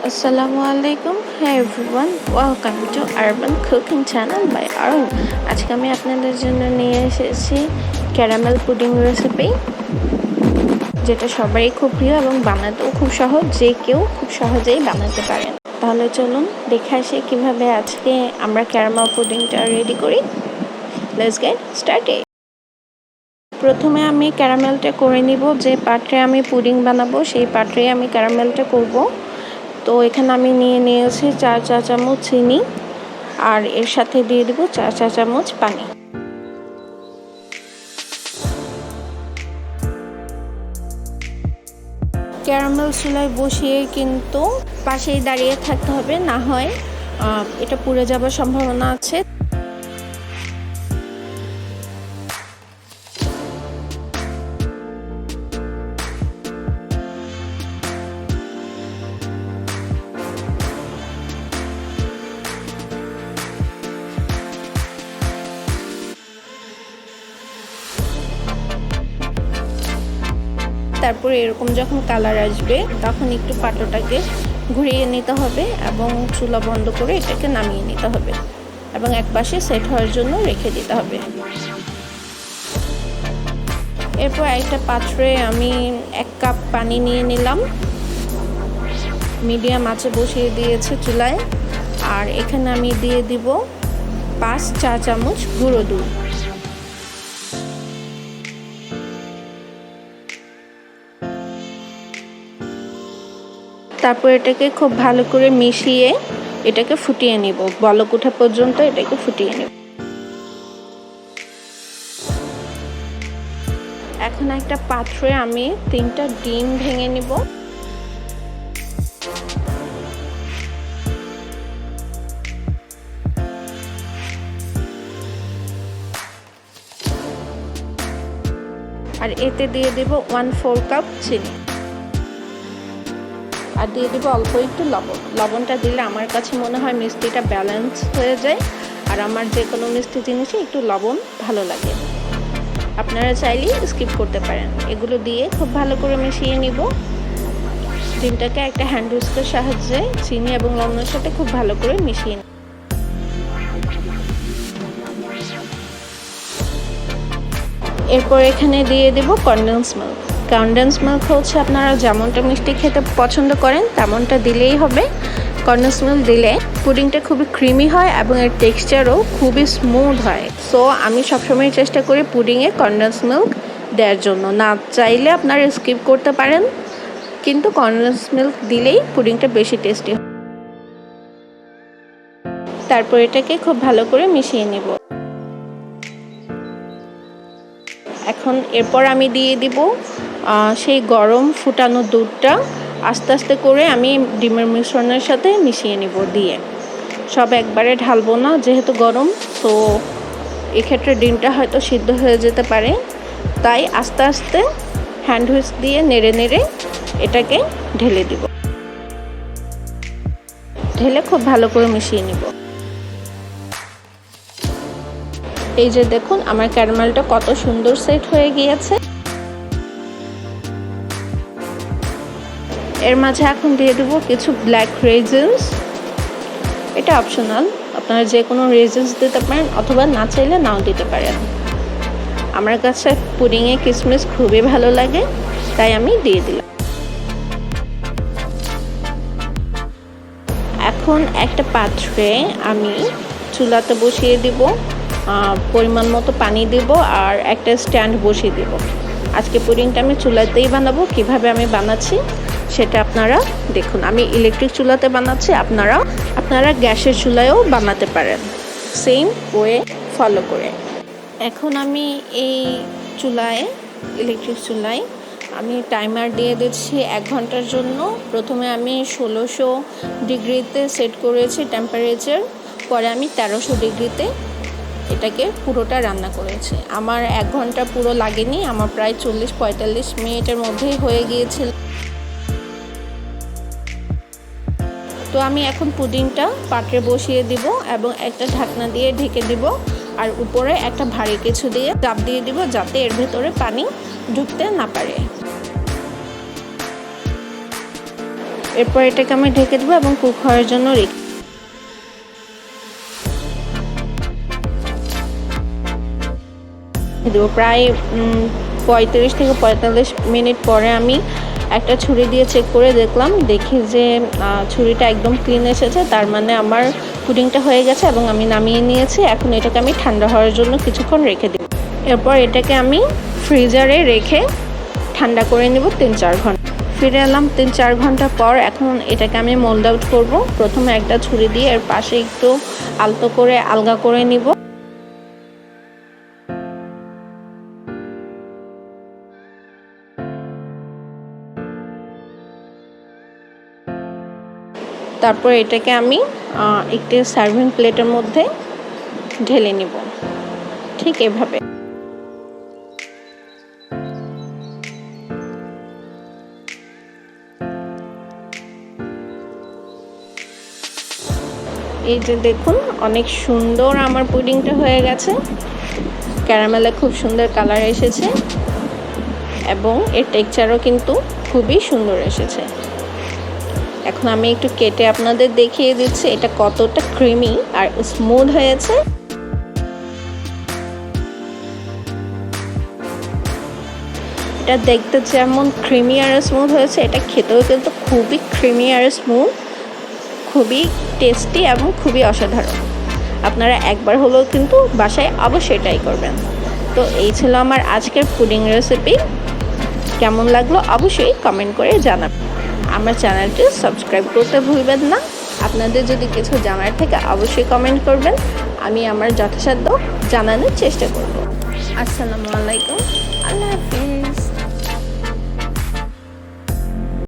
আসসালামু আলাইকুম। Hey everyone, welcome to Urban Cooking Channel by Arun. আজকে আমি আপনাদের জন্য নিয়ে এসেছি ক্যারামেল পুডিং রেসিপি, যেটা সবারই খুব প্রিয় এবং বানাতেও খুব সহজ, যে কেউ খুব সহজেই বানাতে পারেন। তাহলে চলুন দেখে আসি কিভাবে আজকে আমরা ক্যারামেল পুডিংটা রেডি করি। Let's get started. প্রথমে আমি ক্যারামেলটা করে নিব। যে পাত্রে আমি পুডিং বানাবো সেই পাত্রে আমি ক্যারামেলটা করব। তো এখানে আমি নিয়েছি 4 চা চামচ চিনি, আর এর সাথে দিয়ে দেব 4 চা চামচ পানি। ক্যারামেল চুলায় বসিয়ে কিন্তু পাশেই দাঁড়িয়ে থাকতে হবে, না হয় এটা পুড়ে যাওয়ার সম্ভাবনা আছে। তারপরে এরকম যখন কালার আসবে তখন একটু পাত্রটাকে ঘুরিয়ে নিতে হবে এবং চুলা বন্ধ করে এটাকে নামিয়ে নিতে হবে এবং এক পাশে সেট হওয়ার জন্য রেখে দিতে হবে। এরপর একটা পাত্রে আমি 1 কাপ পানি নিয়ে নিলাম, মিডিয়াম আঁচে বসিয়ে দিয়েছি চুলায়। আর এখানে আমি দিয়ে দিব 5 চা চামচ গুঁড়ো দুধ। তারপর এটাকে খুব ভালো করে মিশিয়ে এটাকে ফুটিয়ে নিব, বলক ওঠা পর্যন্ত এটাকে ফুটিয়ে নেব। এখন একটা পাত্রে আমি 3টা ডিম ভেঙে নিব। আর এতে দিয়ে দেব 1/4 কাপ চিনি, আর দিয়ে দেবো অল্প একটু লবণ। লবণটা দিলে আমার কাছে মনে হয় মিষ্টিটা ব্যালেন্স হয়ে যায়, আর আমার যে কোনো মিষ্টি জিনিসে একটু লবণ ভালো লাগে। আপনারা চাইলেই স্কিপ করতে পারেন। এগুলো দিয়ে খুব ভালো করে মিশিয়ে নিব। ডিমটাকে একটা হ্যান্ড হুইস্কের সাহায্যে চিনি এবং লবণের সাথে খুব ভালো করে মিশিয়ে নিব। এরপর এখানে দিয়ে দেব কনডেন্স মিল্ক। কনডেন্স মিল্ক হচ্ছে আপনারা যেমনটা মিষ্টি খেতে পছন্দ করেন তেমনটা দিলেই হবে। কনডেন্স মিল্ক দিলে পুডিংটা খুবই ক্রিমি হয় এবং এর টেক্সচারও খুবই স্মুথ হয়। সো আমি সবসময় চেষ্টা করি পুডিংয়ে কনডেন্স মিল্ক দেওয়ার জন্য। না চাইলে আপনারা স্কিপ করতে পারেন, কিন্তু কনডেন্স মিল্ক দিলেই পুডিংটা বেশি টেস্টি হয়। তারপর এটাকে খুব ভালো করে মিশিয়ে নেব। এখন এরপর আমি দিয়ে দিব সেই গরম ফুটানো দুধটা। আস্তে আস্তে করে আমি ডিমের মিশ্রণের সাথে মিশিয়ে নিব। দিয়ে সব একবারে ঢালবো না, যেহেতু গরম, তো এক্ষেত্রে ডিমটা হয়তো সিদ্ধ হয়ে যেতে পারে। তাই আস্তে আস্তে হ্যান্ড হুইস্ক দিয়ে নেড়ে নেড়ে এটাকে ঢেলে দিব। ঢেলে খুব ভালো করে মিশিয়ে নিব। এই যে দেখুন আমার ক্যারামেলটা কত সুন্দর সেট হয়ে গিয়েছে। এর মাঝে এখন দিয়ে দেবো কিছু ব্ল্যাক রেজিনস। এটা অপশনাল, আপনারা যে কোনো রেজিনস দিতে পারেন অথবা না চাইলে নাও দিতে পারেন। আমার কাছে পুডিংয়ে কিশমিশ খুবই ভালো লাগে, তাই আমি দিয়ে দিলাম। এখন একটা পাত্রে আমি চুলাতে বসিয়ে দিব, পরিমাণ মতো পানি দেব আর একটা স্ট্যান্ড বসিয়ে দেব। আজকে পুডিংটা আমি চুলাতেই বানাবো। কিভাবে আমি বানাচ্ছি সেটা আপনারা দেখুন। আমি ইলেকট্রিক চুলাতে বানাচ্ছি, আপনারা গ্যাসের চুলায়ও বানাতে পারেন, সেম ওয়ে ফলো করে। এখন আমি এই ইলেকট্রিক চুলায় আমি টাইমার দিয়ে দিচ্ছি 1 ঘন্টার জন্য। প্রথমে আমি 1600 ডিগ্রিতে সেট করেছি টেম্পারেচার, পরে আমি 1300 ডিগ্রিতে এটাকে পুরোটা রান্না করেছি। আমার 1 ঘন্টা পুরো লাগেনি, আমার প্রায় 40-45 মিনিটের মধ্যেই হয়ে গিয়েছিল। তো আমি এখন পুডিংটা পাত্রে বসিয়ে দিব এবং একটা ঢাকনা দিয়ে ঢেকে দিব, আর উপরে একটা ভারী কিছু দিয়ে চাপ দিয়ে দিব যাতে এর ভেতরে পানি ঢুকতে না পারে। এরপর এটাকে আমি ঢেকে দেবো এবং কুক হওয়ার জন্য রেখে দেবো। প্রায় 35 থেকে 45 মিনিট পরে আমি একটা ছুরি দিয়ে চেক করে দেখলাম, দেখি যে ছুরিটা একদম ক্লিন এসেছে, তার মানে আমার পুডিংটা হয়ে গেছে এবং আমি নামিয়ে নিয়েছি। এখন এটাকে আমি ঠান্ডা হওয়ার জন্য কিছুক্ষণ রেখে দেব। এরপর এটাকে আমি ফ্রিজারে রেখে ঠান্ডা করে নেব 3-4 ঘন্টা। ফিরে এলাম 3-4 ঘন্টা পর। এখন এটাকে আমি মোল্ড আউট করব। প্রথমে একটা ছুরি দিয়ে এর পাশে একটু আলতো করে আলগা করে নিব। তারপর এটাকে আমি একটি সার্ভিং প্লেটের মধ্যে ঢেলে নিব, ঠিক এভাবে। এই যে দেখুন, অনেক সুন্দর আমার পুডিংটা হয়ে গেছে। ক্যারামেলে খুব সুন্দর কালার এসেছে এবং এর টেক্সচারও কিন্তু খুবই সুন্দর এসেছে। এখন আমি একটু কেটে আপনাদের দেখিয়ে দিচ্ছি এটা কতটা ক্রিমি আর স্মুথ হয়েছে। এটা দেখতে যেমন ক্রিমি আর স্মুথ হয়েছে, এটা খেতেও কিন্তু খুবই ক্রিমি আর স্মুথ, খুবই টেস্টি এবং খুবই অসাধারণ। আপনারা একবার হলেও কিন্তু বাসায় অবশ্যই ট্রাই করবেন। তো এই ছিল আমার আজকের পুডিং রেসিপি। কেমন লাগলো অবশ্যই কমেন্ট করে জানাবেন। আমার চ্যানেলটি সাবস্ক্রাইব করতে ভুলবেন না। আপনাদের যদি কিছু জানার থাকে অবশ্যই কমেন্ট করবেন, আমি আমার যথাসাধ্য জানানোর চেষ্টা করব। আসসালামু আলাইকুম, আল্লাহ হাফিজ।